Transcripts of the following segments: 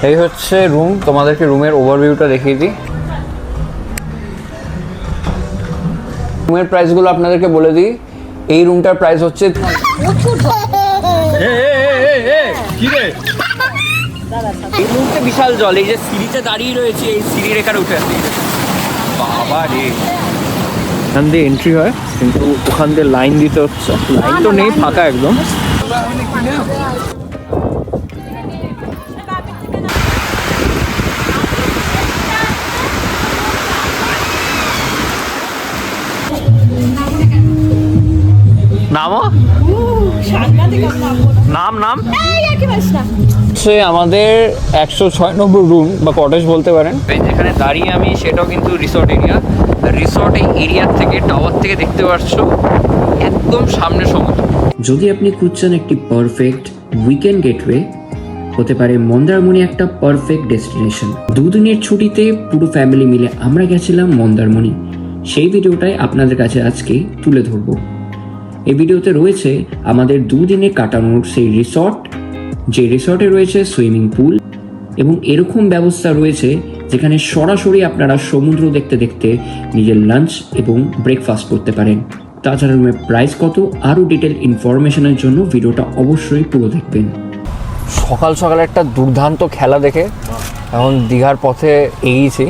এই হচ্ছে রুম, তোমাদেরকে রুমের ওভারভিউটা দেখিয়ে দিই। রুমের প্রাইসগুলো আপনাদেরকে বলে দিই। এই রুমটার প্রাইস হচ্ছে এই মুহূর্তে বিশাল জল, এই যে সিঁড়িতে দাঁড়িয়ে রয়েছে, এই সিঁড়ির এখানে উঠে আসছে বাবা রে। এখান দিয়ে এন্ট্রি হয় কিন্তু ওখান দিয়ে লাইন দিতে হচ্ছে, লাইন তো নেই, ফাঁকা একদম। নামো নাম সে আমাদের 106 নম্বর রুম বা কটেজ বলতে পারেন। যেখানে দাঁড়িয়ে আমি সেটাও কিন্তু রিসর্ট এরিয়া। রিসর্ট এরিয়ার থেকে টাওয়ার থেকে দেখতে পাচ্ছ একদম সামনে সমুদ্র। যদি আপনি খুঁজছেন একটি পারফেক্ট উইকেন্ড গেটওয়ে, হতে পারে মন্দারমণি একটা পারফেক্ট ডেস্টিনেশন। দুদিনের ছুটিতে পুরো ফ্যামিলি মিলে আমরা গেছিলাম মন্দারমণি, সেই ভিডিওটাই আপনাদের কাছে আজকে তুলে ধরবো। এই ভিডিওতে রয়েছে আমাদের দুদিনে কাটানোর সেই রিসর্ট, যে রিসর্টে রয়েছে সুইমিং পুল এবং এরকম ব্যবস্থা রয়েছে যেখানে সরাসরি আপনারা সমুদ্র দেখতে দেখতে নিজের লাঞ্চ এবং ব্রেকফাস্ট করতে পারেন। তাছাড়া রুমের প্রাইস কত, আরও ডিটেল ইনফরমেশনের জন্য ভিডিওটা অবশ্যই পুরো দেখবেন। সকাল সকাল একটা দুর্দান্ত খেলা দেখে এখন দীঘার পথে এগিয়েছি।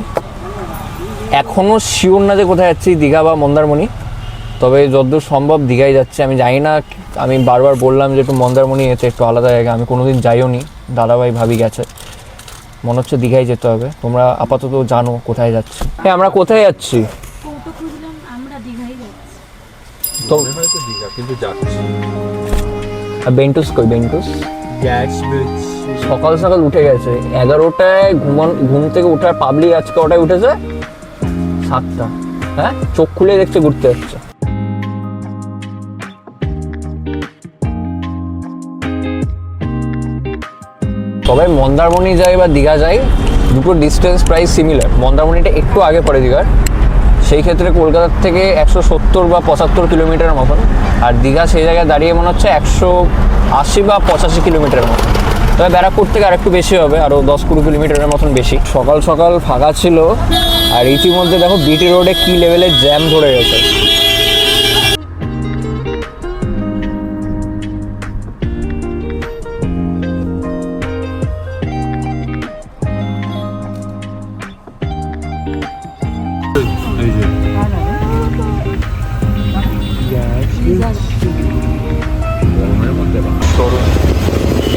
এখনও শিওর না যে কোথায় যাচ্ছি, দীঘা বা মন্দারমণি, তবে যতদূর সম্ভব দীঘায় যাচ্ছে। আমি জানি না, আমি বারবার বললাম যে একটু মন্দারমণি গেছে, একটু আলাদা জায়গা, আমি কোনোদিন যাইও নি, দাদাভাই ভাবি গেছে, মনে হচ্ছে দীঘায় যেতে হবে। তোমরা আপাতত জানো কোথায় যাচ্ছি। হ্যাঁ, আমরা কোথায় যাচ্ছি তো কিন্তু যাচ্ছি। বেন্টুস কই? বেন্টুস সকাল সকাল উঠে গেছে 11টায়, ঘুম থেকে উঠার পাবলিক আজকে ওটায় উঠেছে 7টা। হ্যাঁ, চোখ খুলে দেখছে ঘুরতে যাচ্ছে। তবে মন্দারমণি যাই বা দীঘা যাই, দুটো ডিস্টেন্স প্রায় সিমিলার। মন্দারমণিটা একটু আগে পড়ে দীঘার, সেই ক্ষেত্রে কলকাতার থেকে 170 বা 75 কিলোমিটারের মতন, আর দীঘা সেই জায়গায় দাঁড়িয়ে মনে হচ্ছে 180 বা 85 কিলোমিটারের মতন। তবে ব্যারাকপুর থেকে আরেকটু বেশি হবে, আরও 10-20 কিলোমিটারের মতন বেশি। সকাল সকাল ফাঁকা ছিল, আর ইতিমধ্যে দেখো বিটি রোডে কী লেভেলের জ্যাম ধরে গেছে।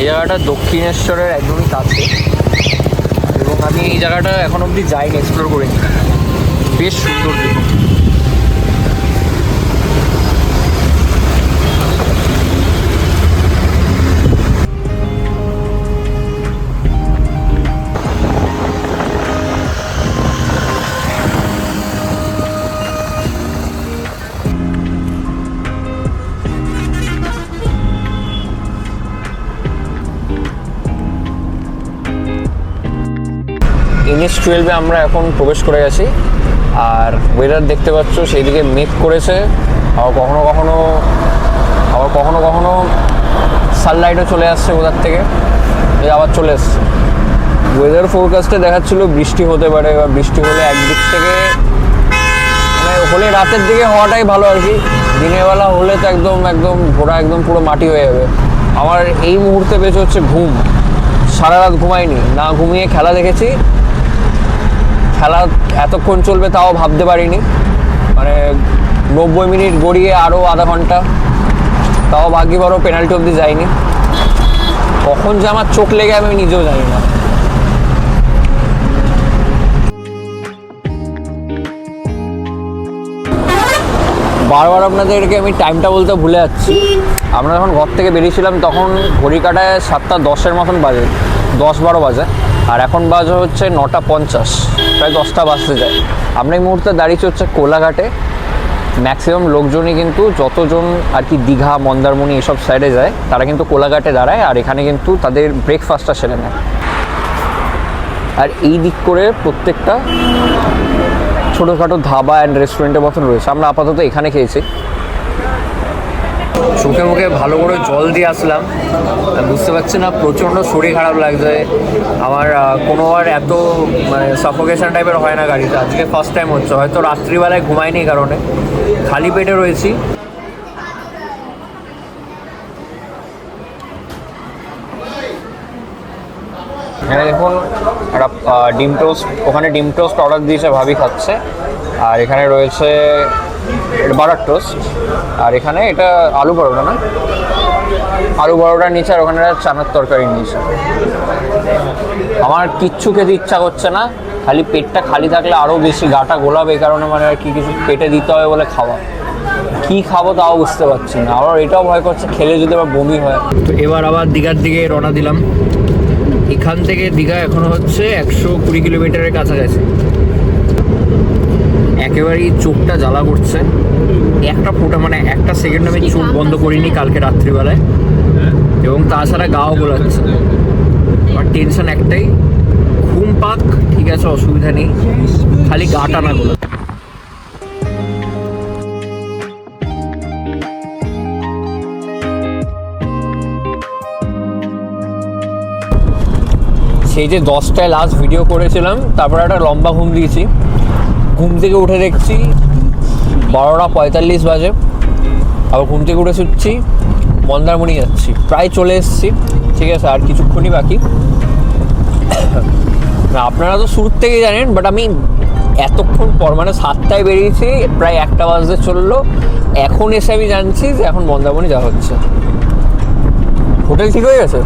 এই জায়গাটা দক্ষিণেশ্বরের একদমই কাছে, এবং আমি এই জায়গাটা এখন অবধি যাইনি, এক্সপ্লোর করিনি। বেশ সুন্দর দেখুন। NH12 আমরা এখন প্রবেশ করে গেছি, আর ওয়েদার দেখতে পাচ্ছ সেই দিকে মেঘ করেছে, আবার কখনো কখনো সানলাইটও চলে আসছে ওদার থেকে, আবার চলে এসছে। ওয়েদার ফোরকাস্টে দেখাচ্ছিল বৃষ্টি হতে পারে, বা বৃষ্টি হলে একদিক থেকে মানে হলে রাতের দিকে হওয়াটাই ভালো আর কি। দিনের বেলা হলে তো একদম ঘোড়া একদম পুরো মাটি হয়ে যাবে। আমার এই মুহূর্তে বেঁচে হচ্ছে ঘুম, সারা রাত ঘুমাইনি, না ঘুমিয়ে খেলা দেখেছি। খেলা এতক্ষণ চলবে তাও ভাবতে পারিনি, মানে 90 মিনিট গড়িয়ে আরও আধা ঘন্টা, তাও ভাগ্যি বড় পেনাল্টি অবধি যায়নি। কখন যে আমার চোখ লেগে আমি নিজেও জানি না। বারবার আপনাদেরকে আমি টাইমটা বলতে ভুলে যাচ্ছি। আমরা যখন ঘর থেকে বেরিয়েছিলাম তখন ঘড়ি কাটায় 7:10 মতন বাজে, 10-12 বাজে, আর এখন বাজে হচ্ছে 9:50, প্রায় 10টা বাজতে যায়। আমরা এই মুহূর্তে দাঁড়িয়েছি হচ্ছে কোলাঘাটে। ম্যাক্সিমাম লোকজনই কিন্তু যতজন আর কি দীঘা মন্দারমণি এসব সাইডে যায় তারা কিন্তু কোলাঘাটে দাঁড়ায়, আর এখানে কিন্তু তাদের ব্রেকফাস্টটা সেরে নেয়। আর এই দিক করে প্রত্যেকটা ছোটোখাটো ধাবা অ্যান্ড রেস্টুরেন্টের মতন রয়েছে। আমরা আপাতত এখানে খেয়েছি। চোখে মুখে ভালো করে জল দিয়ে আসলাম। আমি বুঝতে পারছি না, প্রচণ্ড শরীর খারাপ লাগছে আমার। কোনোবার এত মানে সাফোকেশন টাইপের হয় না গাড়িতে, আজকে ফার্স্ট টাইম হচ্ছে। হয়তো রাত্রিবেলায় ঘুমাইনি এই কারণে, খালি পেটে রয়েছি। এখানে দেখুন একটা ডিম টোস্ট, ওখানে ডিম টোস্ট অর্ডার দিয়েছে, ভাবি খাচ্ছে। আর এখানে রয়েছে বাটার টোস্ট, আর এখানে এটা আলু পরোটা, না আলু পরোটার নিচে, আর ওখানে চানার তরকারি নিয়েছে। আমার কিচ্ছু খেতে ইচ্ছা করছে না, খালি পেটটা খালি থাকলে আরও বেশি গাটা গোলাবে, এই কারণে মানে আর কি কিছু পেটে দিতে হবে বলে খাওয়া। কী খাবো তাও বুঝতে পারছি না, আবার এটাও ভয় করছে খেলে যদি আবার বমি হয়। তো এবার আবার দীঘার দিকে রওনা দিলাম। এখান থেকে দীঘা এখনো হচ্ছে 120 কিলোমিটারের কাছাকাছি। একেবারেই চোখটা জ্বালা করছে, একটা ফোঁটা মানে একটা সেকেন্ড আমি চোখ বন্ধ করিনি কালকে রাত্রিবেলায়, এবং তাছাড়া গাও গোলাচ্ছে। আর টেনশন একটাই, ঘুম পাক ঠিক আছে, অসুবিধা নেই, খালি গাটা না গোলা। সেই যে 10টায় লাস্ট ভিডিও করেছিলাম, তারপর একটা লম্বা ঘুম দিয়েছি। ঘুম থেকে উঠে দেখছি 12:45 বাজে। আবার ঘুম থেকে উঠে শুচ্ছি মন্দারমণি যাচ্ছি, প্রায় চলে এসেছি। ঠিক আছে, আর কিছুক্ষণই বাকি। আপনারা তো শুরুর থেকেই জানেন, বাট আমি এতক্ষণ পর মানে 7টায় বেরিয়েছি, প্রায় 1টা বাজতে চললো। এখন এসে আমি জানছি যে এখন মন্দারমণি যাওয়া হচ্ছে। হোটেল ঠিক হয়ে গেছে?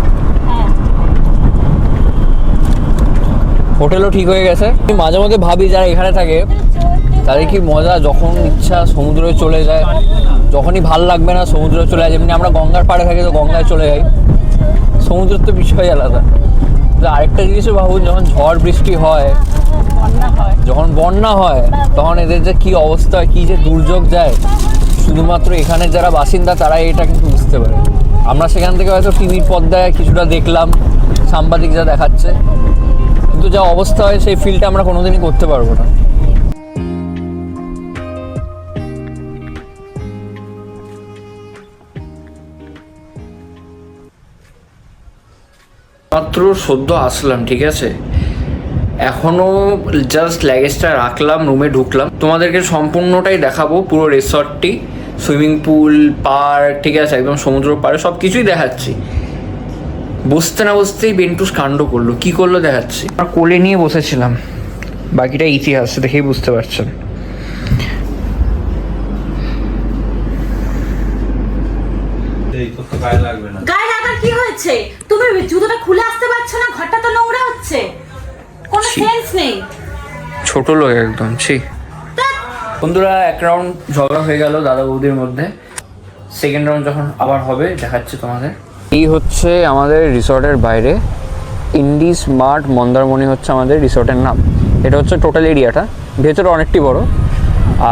হোটেলও ঠিক হয়ে গেছে। আমি মাঝে মাঝে ভাবি যারা এখানে থাকে তাদের কি মজা, যখন ইচ্ছা সমুদ্রে চলে যায়, যখনই ভাল লাগবে না সমুদ্রে চলে যায়। যেমনি আমরা গঙ্গার পাড়ে থাকি তো গঙ্গায় চলে যাই, সমুদ্রের তো বিষয় আলাদা। আরেকটা জিনিসও ভাবুন, যখন ঝড় বৃষ্টি হয়, যখন বন্যা হয়, তখন এদের যে কী অবস্থা হয়, কী যে দুর্যোগ যায়, শুধুমাত্র এখানের যারা বাসিন্দা তারাই এটা কিন্তু বুঝতে পারে। আমরা সেখান থেকে হয়তো টিভির পর্দায় কিছুটা দেখলাম, সাংবাদিক যা দেখাচ্ছে, কিন্তু যা অবস্থা হয় সেই ফিলটা আমরা কোনোদিনই করতে পারবো না। মাত্র সদ্য আসলাম, ঠিক আছে, এখনও জাস্ট লাগেজটা রাখলাম, রুমে ঢুকলাম। তোমাদেরকে সম্পূর্ণটাই দেখাবো, পুরো রিসর্টটি, সুইমিং পুল, পার্ক, ঠিক আছে, একদম সমুদ্র পাড়ে সব কিছুই দেখাচ্ছি। বসতে না বসতেই বেন্টুস কাণ্ড করলো, কি করলো দেখাচ্ছি। আর কোলে নিয়ে বসেছিলাম, বাকিটা ইতিহাস দেখেই বুঝতে পারছেন। গায়ে লাগার কি হয়েছে? তুমি জুতোটা খুলে আসতে পারছো না? ঘরটা তো নোংরা হচ্ছে, কোনো সেন্স নেই। ছোট লোক একদম। বন্ধুরা, এক রাউন্ড ঝগড়া হয়ে গেল দাদা বৌদির মধ্যে। সেকেন্ড রাউন্ড যখন আবার হবে দেখাচ্ছি তোমাদের। এই হচ্ছে আমাদের রিসর্টের বাইরে, ইন্ডি স্মার্ট মন্দারমণি হচ্ছে আমাদের রিসর্টের নাম। এটা হচ্ছে টোটাল এরিয়াটা, ভেতরে অনেকটি বড়।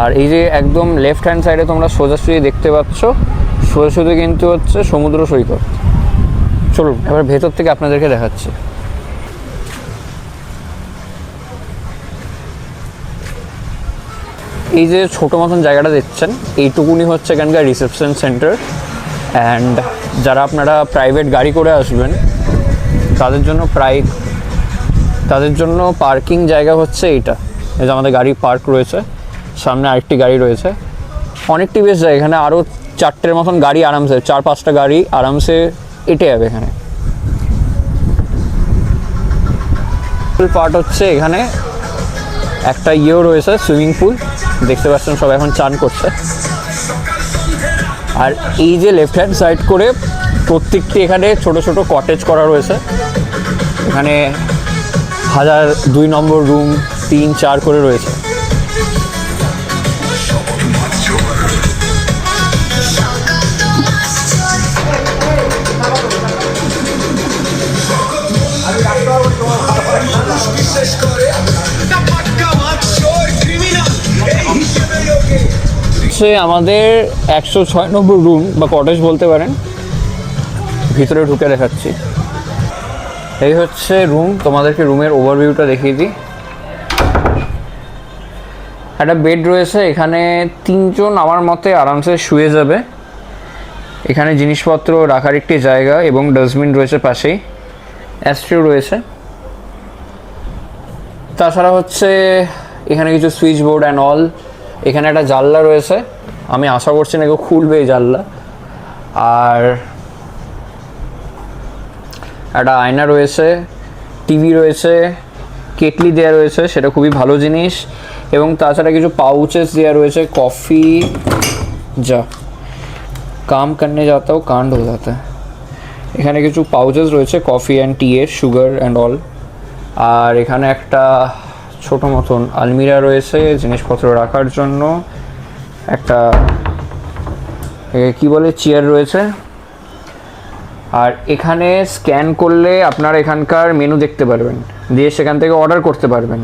আর এই যে একদম লেফট হ্যান্ড সাইডে তোমরা সোজাসুজি দেখতে পাচ্ছ, সোজাসুজি কিন্তু হচ্ছে সমুদ্র সৈকত। চলুন এবার ভেতর থেকে আপনাদেরকে দেখাচ্ছি। এই যে ছোটো মতন জায়গাটা দেখছেন, এইটুকুনি হচ্ছে এখানকার রিসেপশন সেন্টার। অ্যান্ড যারা আপনারা প্রাইভেট গাড়ি করে আসবেন তাদের জন্য পার্কিং জায়গা হচ্ছে এইটা। এই যে আমাদের গাড়ি পার্ক রয়েছে, সামনে আরেকটি গাড়ি রয়েছে, অনেকটি বেশ জায়গা। এখানে আরও 4টের মতন গাড়ি আরামসে, 4-5টা গাড়ি আরামসে এটে যাবে এখানে। পার্ট হচ্ছে এখানে একটা ইয়েও রয়েছে, সুইমিং পুল দেখতে পাচ্ছেন, সব এখন চান করছে। আর এই যে লেফট হ্যান্ড সাইড করে প্রত্যেকটি এখানে ছোট ছোট কটেজ করা রয়েছে। এখানে 1002 নম্বর রুম, 3-4 করে রয়েছে। আমাদের 106 নম্বর রুম বা কটেজ বলতে পারেন। ভিতরে ঢুকে দেখাচ্ছি, এই হচ্ছে রুম। তোমাদেরকে রুমের ওভারভিউটা দেখিয়ে দিই। একটা বেড রয়েছে এখানে, 3 জন আমার মতে আরামসে শুয়ে যাবে। এখানে জিনিসপত্র রাখার একটি জায়গা এবং ডাস্টবিন রয়েছে পাশেই, অ্যাস্ট্রেও রয়েছে। তাছাড়া হচ্ছে এখানে কিছু সুইচ বোর্ড অ্যান্ড অল। এখানে একটা জানলা রয়েছে, আমি আশা করছি না কেউ খুলবে এই জানলা। আর একটা আয়না রয়েছে, টিভি রয়েছে, কেটলি দেওয়া রয়েছে, সেটা খুবই ভালো জিনিস। এবং তাছাড়া কিছু পাউচেস দেওয়া রয়েছে, কফি যা কাম করনে যাতা হো কাণ্ড হয়ে যাতা। এখানে কিছু পাউচেস রয়েছে কফি অ্যান্ড টি এর, সুগার অ্যান্ড অল। আর এখানে একটা ছোটো মতন আলমিরা রয়েছে জিনিসপত্র রাখার জন্য। একটা কি বলে চেয়ার রয়েছে। আর এখানে স্ক্যান করলে আপনারা এখানকার মেনু দেখতে পারবেন, দিয়ে সেখান থেকে অর্ডার করতে পারবেন।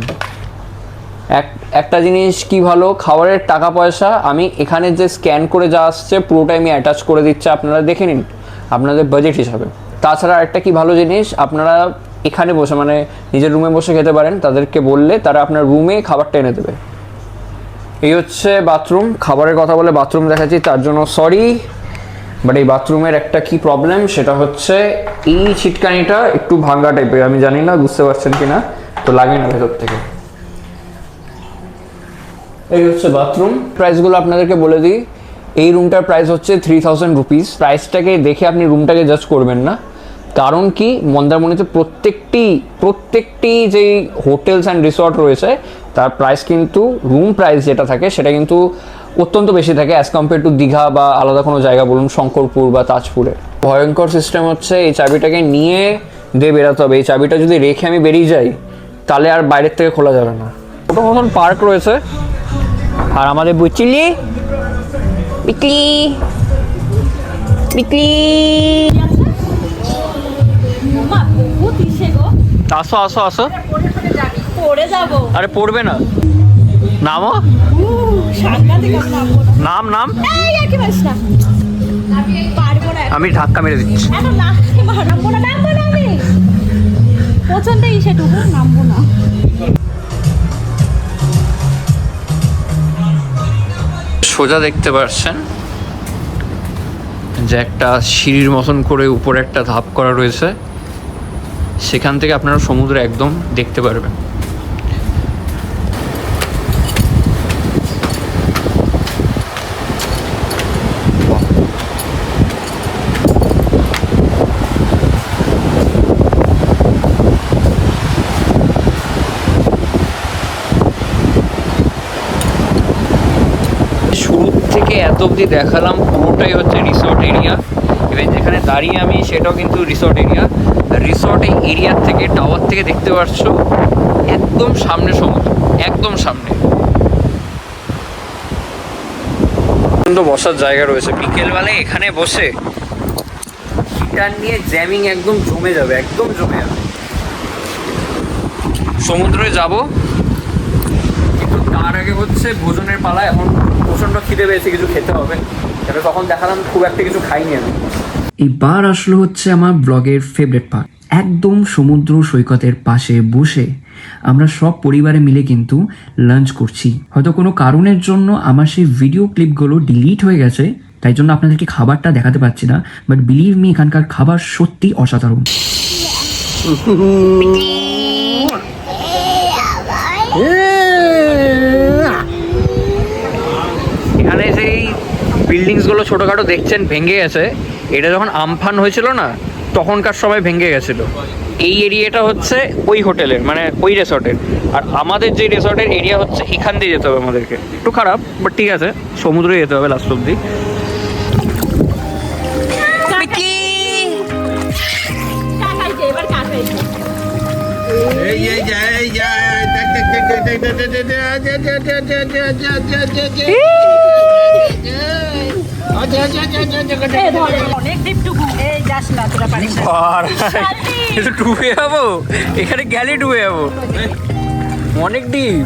একটা জিনিস কি ভালো, খাবারের টাকা পয়সা আমি এখানে যে স্ক্যান করে যা আসছে পুরোটাই আমি অ্যাটাচ করে দিচ্ছি, আপনারা দেখে নিন আপনাদের বাজেট হিসাবে। তাছাড়া একটা কি ভালো জিনিস, আপনারা এখানে বসে মানে নিজের রুমে বসে খেতে পারেন, তাদেরকে বললে তারা আপনার রুমে খাবারটা এনে দেবে। এই হচ্ছে বাথরুম। খাবারের কথা বলে বাথরুম দেখাচ্ছি তার জন্য সরি, বাট এই বাথরুমের একটা কি প্রবলেম সেটা হচ্ছে এই ছিটকানিটা একটু ভাঙ্গা টাইপের, আমি জানি না বুঝতে পারছেন কিনা, তো লাগে না ভেতর থেকে। এই হচ্ছে বাথরুম। প্রাইসগুলো আপনাদেরকে বলে দিই, এই রুমটার প্রাইস হচ্ছে 3000 রুপিস। প্রাইসটাকে দেখে আপনি রুমটাকে জাজ করবেন না, কারণ কি মন্দারমণিতে প্রত্যেকটি যেই হোটেলস অ্যান্ড রিসর্ট রয়েছে তার প্রাইস কিন্তু রুম প্রাইস যেটা থাকে সেটা কিন্তু অত্যন্ত বেশি থাকে অ্যাজ কম্পেয়ার টু দীঘা বা আলাদা কোনো জায়গা বলুন শঙ্করপুর বা তাজপুরে। ভয়ঙ্কর সিস্টেম হচ্ছে এই চাবিটাকে নিয়ে দিয়ে বেরোতে হবে। এই চাবিটা যদি রেখে আমি বেরিয়ে যাই তাহলে আর বাইরের থেকে খোলা যাবে না। ছোটো মতন পার্ক রয়েছে। আর আমাদের বুচিলি বিক্রি বিক্রি আসো আসো আসো, পড়ে যাবো। আরে পড়বে না, নামো। নাম নাম আমি ধাক্কা মেরে দিচ্ছি। প্রচন্ড সেটুকু নামবো না। সোজা দেখতে পাচ্ছেন যে একটা সিঁড়ির মতন করে উপরে একটা ধাপ করা রয়েছে, সেখান থেকে আপনারা সমুদ্র একদম দেখতে পারবেন। শুরু থেকে এত অবধি দেখালাম পুরোটাই হচ্ছে রিসর্ট এরিয়া। এবার যেখানে দাঁড়িয়ে আমি সেটাও কিন্তু রিসর্ট এরিয়া। রিসর্ট এই এরিয়ার থেকে টাওয়ার থেকে দেখতে পাচ্ছ একদম সামনে সমুদ্র, একদম সামনে। সুন্দর বসার জায়গা রয়েছে, বিকেলবেলায় এখানে বসে গিটার নিয়ে জ্যামিং একদম জমে যাবে, একদম জমে যাবে। সমুদ্রে যাব, কিন্তু তার আগে হচ্ছে ভোজনের পালা। এখন প্রচণ্ড খিদে পেয়েছে, কিছু খেতে হবে। তবে তখন দেখালাম খুব একটা কিছু খাইনি আমি। এবার আসলো হচ্ছে আমার ব্লগের ফেভারিট পার্ট। একদম সমুদ্র সৈকতের পাশে বসে আমরা সব পরিবারে মিলে কিন্তু লাঞ্চ করছি। হয়তো কোনো কারণের জন্য আমার সেই ভিডিও ক্লিপগুলো ডিলিট হয়ে গেছে, তাই জন্য আপনাদেরকে খাবারটা দেখাতে পারছি না, বাট বিলিভ মি এখানকার খাবার সত্যি অসাধারণ। এখানে যেই বিল্ডিংসগুলো ছোটোখাটো দেখছেন ভেঙে গেছে, এটা যখন আমফান হয়েছিল না তখনকার সময় ভেঙে গেছিল। এই এরিয়াটা হচ্ছে ওই হোটেলের মানে ওই রিসর্টের, আর আমাদের যে রিসর্টের এরিয়া হচ্ছে এখান দিয়ে যেতে হবে আমাদেরকে। একটু খারাপ বাট ঠিক আছে, সমুদ্রে যেতে হবে লাস্ট অব্দি। ডুবে যাবো এখানে, গেলে ডুবে যাবো, অনেক ডিপ।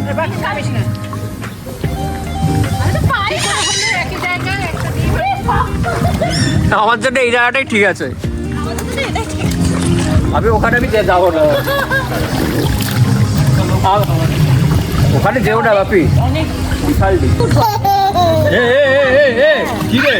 আমার জন্য এই জায়গাটাই ঠিক আছে, আমি ওখানে যাবো না, ওখানে যেও না বাপি, বিশাল ডিপ। কি রে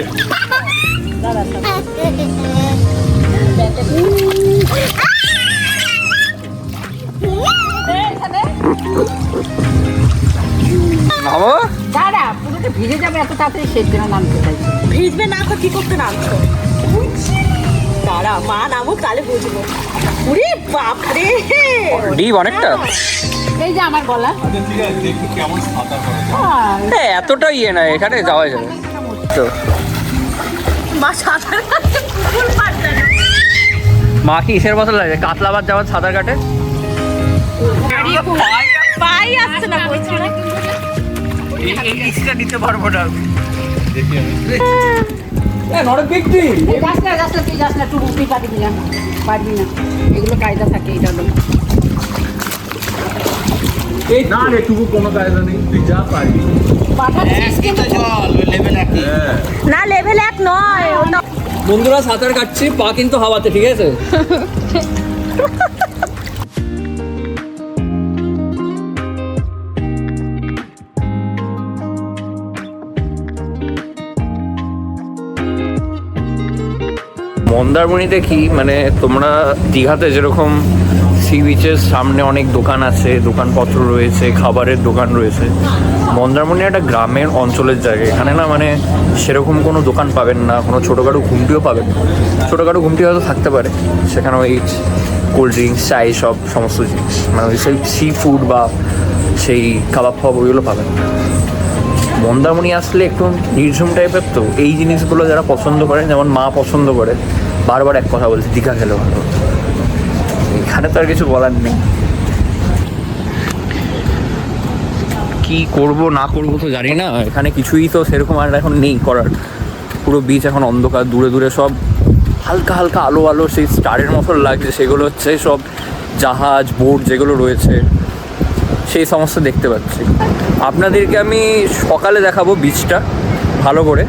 নামো। দাঁড়া, পুরোটা ভিজে যাবে এত তাড়াতাড়ি, সেই জন্য নামতে চাইছি। ভিজবে না তো কি করতে নামছো? দাঁড়া মা নামুক তাহলে বুঝবো। উরে বাপরে, ডিপ অনেকটা। এই যে আমার গলা। এতটা ইয়ে না, এখানে যাওয়া যাবে তো। মা সাঁতার কাটতে পুকুর পাড়তে না। মা কি ইসের বছর লাগে কাতলাবাদ যাওয়ার সাঁতার কাটে? পাই আসছে না বলছি না। এই রিস্কটা নিতে পারবো না আমি। এই যাস না, তুই যাস না, টুকু তুই পারবি না, পারবি না। এগুলো কায়দা থাকে, এটা হলো। না রে টুকু কোনো কায়দা নেই, তুই যা পারবি। পাঠাচ্ছিস কিন্তু না লেভেল 1 নয় ওটা। বন্ধুরা সাঁতার কাটছি, পা কিন্তু হাওয়াতে, ঠিক আছে? মন্দারমণিতে কি মানে তোমরা দীঘাতে যেরকম সি বিচের সামনে অনেক দোকান আছে, দোকানপত্র রয়েছে, খাবারের দোকান রয়েছে, মন্দারমণি একটা গ্রামের অঞ্চলের জায়গা। এখানে না মানে সেরকম কোনো দোকান পাবেন না, কোনো ছোটোখাটো ঘুমটিও পাবেন না। ছোটোখাটো ঘুমটি হয়তো থাকতে পারে, সেখানে ওই কোল্ড ড্রিঙ্কস, চাই, সব সমস্ত জিনিস, মানে ওই সেই সি ফুড বা সেই কাবাব ফাবাব ওইগুলো পাবেন না। মন্দারমণি আসলে একটু নির্ঝুম টাইপের, তো এই জিনিসগুলো যারা পছন্দ করেন, যেমন মা পছন্দ করে, বারবার এক কথা বলছে দীঘা খেলে ভালো। এখানে তো আর কিছু বলার নেই, কি করব না করব তো জানি না। এখানে কিছুই তো সেরকম আর এখন নেই করার। পুরো বিচ এখন অন্ধকার, দূরে দূরে সব হালকা হালকা আলো আলো সেই স্টারের মতো লাগছে, সেগুলো হচ্ছে সব জাহাজ, বোট যেগুলো রয়েছে সেই সমস্ত দেখতে পাচ্ছি। আপনাদেরকে আমি সকালে দেখাবো বিচটা ভালো করে।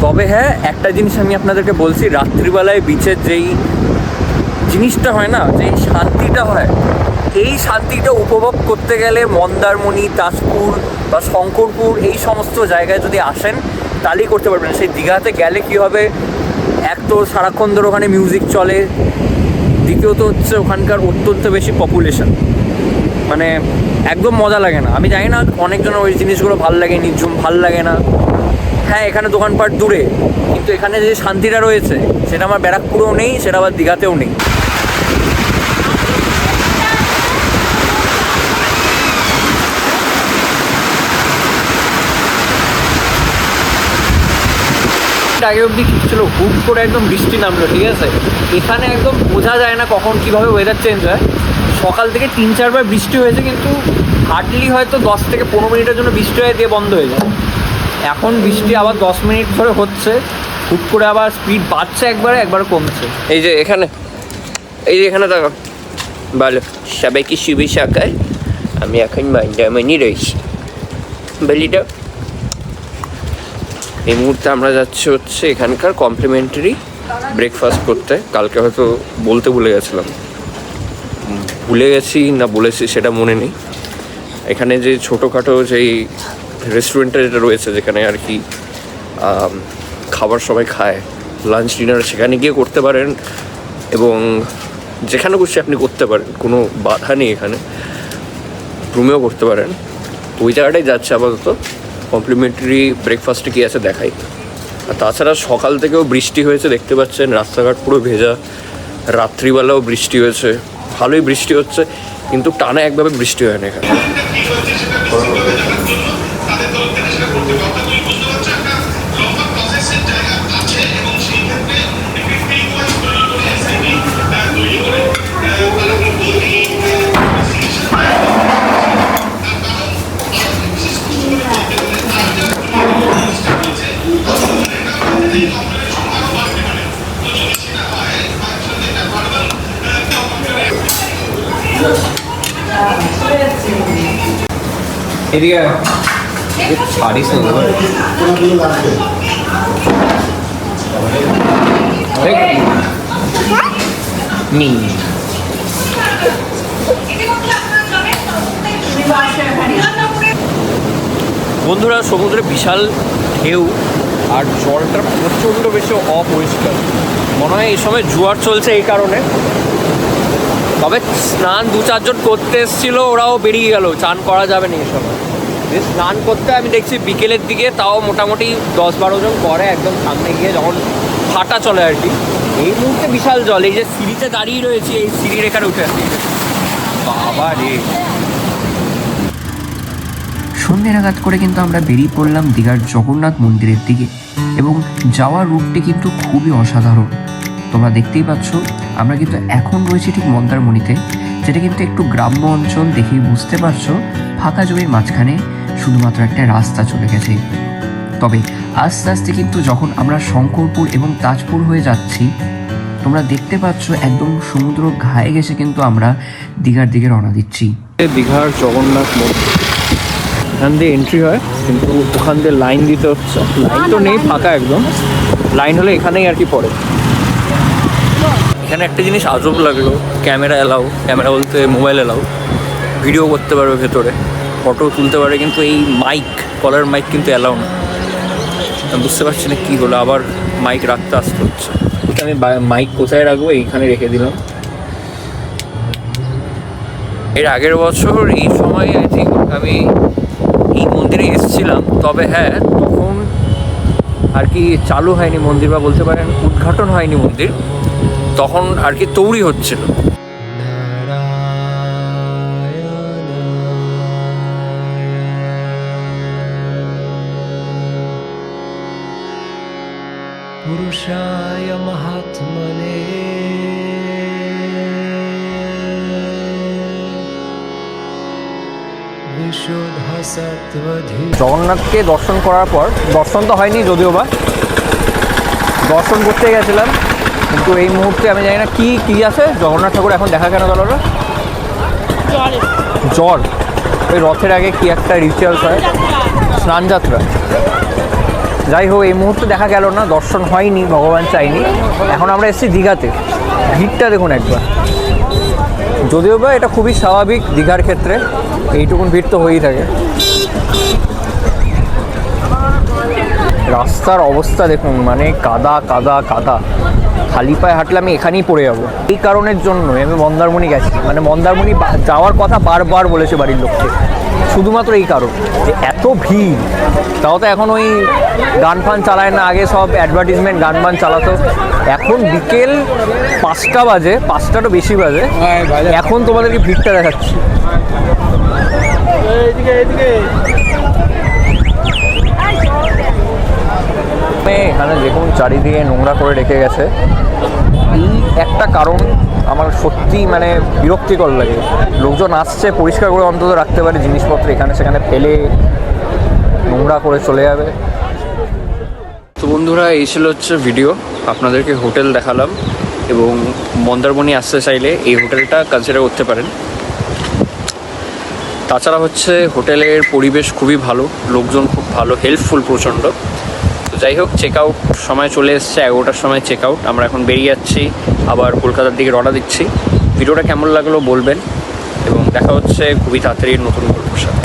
তবে হ্যাঁ, একটা জিনিস আমি আপনাদেরকে বলছি, রাত্রিবেলায় বিচের যেই জিনিসটা হয় না, যেই শান্তিটা হয়, এই শান্তিটা উপভোগ করতে গেলে মন্দারমণি, তাজপুর বা শঙ্করপুর এই সমস্ত জায়গায় যদি আসেন তাহলেই করতে পারবেন। সেই দীঘাতে গেলে কী হবে, এক তো সারাক্ষণ ধরে ওখানে মিউজিক চলে, দ্বিতীয়ত হচ্ছে ওখানকার অত্যন্ত বেশি পপুলেশন, মানে একদম মজা লাগে না। আমি জানি না অনেকজনের ওই জিনিসগুলো ভাল লাগে, নিঝুম ভাল লাগে না। হ্যাঁ, এখানে দোকানপাট দূরে, কিন্তু এখানে যে শান্তিটা রয়েছে সেটা আমার ব্যারাকপুরেও নেই, সেটা আবার দীঘাতেও নেই। আগে অবধি ঠিক ছিল, হুট করে একদম বৃষ্টি নামলো, ঠিক আছে? এখানে একদম বোঝা যায় না কখন কীভাবে ওয়েদার চেঞ্জ হয়। সকাল থেকে 3-4 বার বৃষ্টি হয়েছে, কিন্তু হার্ডলি হয়তো 10 থেকে 15 মিনিটের জন্য বৃষ্টি হয়ে দিয়ে বন্ধ হয়ে যায়। এখন বৃষ্টি আবার 10 মিনিট ধরে হচ্ছে, হুট করে আবার স্পিড বাড়ছে, একবার কমছে। এই যে এখানে, এই যে এখানে দেখো, ভালো সবাইকে শুভ সকাল। আমি এখন মন্দারমণি রয়েছি, বেলিটা। এই মুহূর্তে আমরা যাচ্ছি হচ্ছে এখানকার কমপ্লিমেন্টারি ব্রেকফাস্ট করতে। কালকে হয়তো বলতে ভুলে গেছিলাম, ভুলে গেছি না বলেছি সেটা মনে নেই। এখানে যে ছোটোখাটো যেই রেস্টুরেন্টটা যেটা রয়েছে, যেখানে আর কি খাবার সবাই খায়, লাঞ্চ ডিনার, সেখানে গিয়ে করতে পারেন এবং যেখানে খুশি আপনি করতে পারেন, কোনো বাধা নেই। এখানে রুমেও করতে পারেন। ওই জায়গাটাই যাচ্ছে আপাতত। কমপ্লিমেন্টারি ব্রেকফাস্টে কী আছে দেখাই। আর তাছাড়া সকাল থেকেও বৃষ্টি হয়েছে, দেখতে পাচ্ছেন রাস্তাঘাট পুরো ভেজা। রাত্রিবেলাও বৃষ্টি হয়েছে, ভালোই বৃষ্টি হচ্ছে, কিন্তু টানা একভাবে বৃষ্টি হয় না এখানে। এদিকে ছাড়িস না বন্ধুরা। সমুদ্রে বিশাল ঢেউ, আর জলটা প্রচণ্ড বেশি অপরিষ্কার, মনে হয় এই সময় জোয়ার চলছে এই কারণে। তবে স্নান 2-4 জন করতে এসেছিলো, ওরাও বেরিয়ে গেল, চান করা যাবে না এই সময়। স্নান করতে আমি দেখছি বিকেলের দিকে, তাও মোটামুটি 10-12 জন করে একদম সামনে গিয়ে, যখন ফাটা চলে আর কি। এই মুহূর্তে বিশাল জল, এই যে সিঁড়িতে দাঁড়িয়ে রয়েছে, এই সিঁড়ির এখানে উঠে আসছে বাবা রে। সন্ধ্যে নাগাদ করে কিন্তু আমরা বেরিয়ে পড়লাম দীঘার জগন্নাথ মন্দিরের দিকে, এবং যাওয়ার রুটটি কিন্তু খুবই অসাধারণ। তোমরা দেখতেই পাচ্ছ আমরা কিন্তু এখন রয়েছি ঠিক মন্দারমণিতে, যেটা কিন্তু একটু গ্রাম্য অঞ্চল, দেখেই বুঝতে পারছো ফাঁকা জমির মাঝখানে শুধুমাত্র একটা রাস্তা চলে গেছে। তবে আস্তে আস্তে কিন্তু যখন আমরা শঙ্করপুর এবং তাজপুর হয়ে যাচ্ছি, তোমরা দেখতে পাচ্ছ একদম সমুদ্র ঘায়ে গেছে কিন্তু আমরা দীঘার দিকে রওনা দিচ্ছি। দীঘার জগন্নাথ মন্দির, এখান দিয়ে এন্ট্রি হয়, কিন্তু ওখান দিয়ে লাইন দিতে হচ্ছে। লাইন তো নেই, ফাঁকা একদম, লাইন হলে এখানেই আর কি পড়ে। এখানে একটা জিনিস আজব লাগলো, ক্যামেরা এলাও, ক্যামেরা বলতে মোবাইল এলাও, ভিডিও করতে পারবে ভেতরে, ফটো তুলতে পারে, কিন্তু এই মাইক, কলার মাইক কিন্তু এলাও না। আমি বুঝতে পারছি না কী হলো, আবার মাইক রাখতে আসতে হচ্ছে। আমি মাইক কোথায় রাখবো, এইখানে রেখে দিলাম। এর আগের বছর এই সময় আই থিঙ্ক আমি এই মন্দিরে এসেছিলাম, তবে হ্যাঁ তখন আর কি চালু হয়নি মন্দির, বা বলতে পারেন উদ্ঘাটন হয়নি মন্দির, তখন আর কি তৈরি হচ্ছিল। পুরুষায় মহাত্মনে বিশুদ্ধ সত্ত্বধি। জগন্নাথকে দর্শন করার পর, দর্শন তো হয়নি যদিও বা, দর্শন করতে গেছিলাম, কিন্তু এই মুহূর্তে আমি জানি না কি কি আছে। জগন্নাথ ঠাকুর এখন দেখা কেন গেল না? জ্বর, ওই রথের আগে কি একটা রিচুয়ালস হয়, স্নানযাত্রা। যাই হোক, এই মুহূর্তে দেখা গেল না, দর্শন হয়নি, ভগবান চাইনি। এখন আমরা এসেছি দীঘাতে, ভিড়টা দেখুন একবার। যদিও বা এটা খুবই স্বাভাবিক দীঘার ক্ষেত্রে, এইটুকুন ভিড় তো হয়েই থাকে। রাস্তার অবস্থা দেখুন, মানে কাদা কাদা কাদা, খালি পায়ে হাঁটলে আমি এখানেই পড়ে যাবো। এই কারণের জন্য আমি মন্দারমণি গেছি, মানে মন্দারমণি যাওয়ার কথা বারবার বলেছে বাড়ির লোককে, শুধুমাত্র এই কারণ যে এত ভিড়। তাও তো এখন ওই গান ফান চালায় না, আগে সব অ্যাডভার্টিজমেন্ট গান ফান চালাতো। এখন বিকেল 5টা বাজে, 5টারও বেশি বাজে, এখন তোমাদেরকে ভিড়টা দেখাচ্ছি। এখানে দেখুন চারিদিকে নোংরা করে রেখে গেছে। এই একটা কারণ আমার সত্যি মানে বিরক্তিকর লাগে। লোকজন আসছে, পরিষ্কার করে অন্তত রাখতে পারে জিনিসপত্র, এখানে সেখানে ফেলে নোংরা করে চলে যাবে। তো বন্ধুরা, এই ছিল হচ্ছে ভিডিও, আপনাদেরকে হোটেল দেখালাম, এবং মন্দারমণি আসতে চাইলে এই হোটেলটা কনসিডার করতে পারেন। তাছাড়া হচ্ছে হোটেলের পরিবেশ খুবই ভালো, লোকজন খুব ভালো, হেল্পফুল প্রচণ্ড। তো যাই হোক, চেক আউট সময় চলে এসছে, 11টার সময় চেক আউট। আমরা এখন বেরিয়ে যাচ্ছি, আবার কলকাতার দিকে রওনা দিচ্ছি। ভিডিওটা কেমন লাগলো বলবেন, এবং দেখা হচ্ছে খুবই তাড়াতাড়ি নতুন গল্পের সাথে।